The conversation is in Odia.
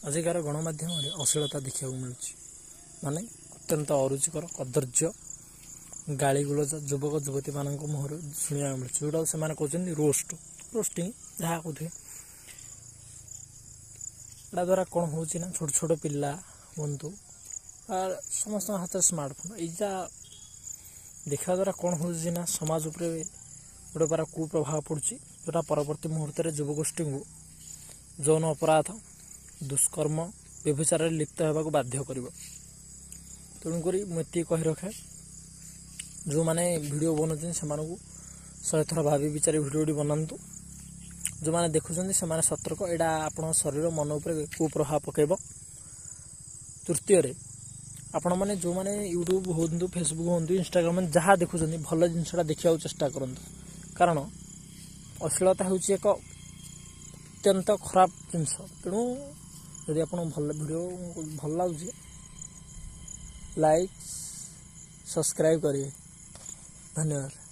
ଆଜିକାର ଗଣମାଧ୍ୟମରେ ଅଶ୍ଳୀଳତା ଦେଖିବାକୁ ମିଳୁଛି। ମାନେ ଅତ୍ୟନ୍ତ ଅରୁଚିକର କଦର୍ଯ୍ୟ ଗାଳିଗୁଲଜ ଯୁବକ ଯୁବତୀମାନଙ୍କ ମୁହଁରୁ ଶୁଣିବାକୁ ମିଳୁଛି, ଯେଉଁଟା ସେମାନେ କହୁଛନ୍ତି ରୋଷ୍ଟିଂ ଯାହା କହୁଥିବେ। ଏହା ଦ୍ୱାରା କ'ଣ ହେଉଛି ନା, ଛୋଟ ଛୋଟ ପିଲା ହୁଅନ୍ତୁ ସମସ୍ତଙ୍କ ହାତରେ ସ୍ମାର୍ଟଫୋନ୍, ଏଇଟା ଦେଖିବା ଦ୍ୱାରା କ'ଣ ହେଉଛି ନା, ସମାଜ ଉପରେ ଗୋଟେ ପ୍ରକାର କୁପ୍ରଭାବ ପଡ଼ୁଛି, ଯେଉଁଟା ପରବର୍ତ୍ତୀ ମୁହୂର୍ତ୍ତରେ ଯୁବଗୋଷ୍ଠୀଙ୍କୁ ଯୌନ ଅପରାଧ, ଦୁଷ୍କର୍ମ, ବ୍ୟଭିଚାରରେ ଲିପ୍ତ ହେବାକୁ ବାଧ୍ୟ କରିବ। ତେଣୁକରି ମୁଁ ଏତିକି କହି ରଖେ, ଯେଉଁମାନେ ଭିଡ଼ିଓ ବନାଉଛନ୍ତି ସେମାନଙ୍କୁ 100 ଥର ଭାବି ବିଚାରି ଭିଡ଼ିଓଟି ବନାନ୍ତୁ। ଯେଉଁମାନେ ଦେଖୁଛନ୍ତି ସେମାନେ ସତର୍କ, ଏଇଟା ଆପଣଙ୍କ ଶରୀର ମନ ଉପରେ କୁପ୍ରଭାବ ପକାଇବ। ତୃତୀୟରେ, ଆପଣମାନେ ଯେଉଁମାନେ ୟୁଟ୍ୟୁବ୍ ହୁଅନ୍ତୁ, ଫେସବୁକ୍ ହୁଅନ୍ତୁ, ଇନଷ୍ଟାଗ୍ରାମ୍ ଯାହା ଦେଖୁଛନ୍ତି, ଭଲ ଜିନିଷଟା ଦେଖିବାକୁ ଚେଷ୍ଟା କରନ୍ତୁ। କାରଣ ଅଶ୍ଳୀଳତା ହେଉଛି ଏକ ଅତ୍ୟନ୍ତ ଖରାପ ଜିନିଷ। ତେଣୁ ଯଦି ଆପଣଙ୍କୁ ଭିଡ଼ିଓ ଭଲ ଲାଗୁଛି, ଲାଇକ୍ ସବସ୍କ୍ରାଇବ୍ କରିବେ। ଧନ୍ୟବାଦ।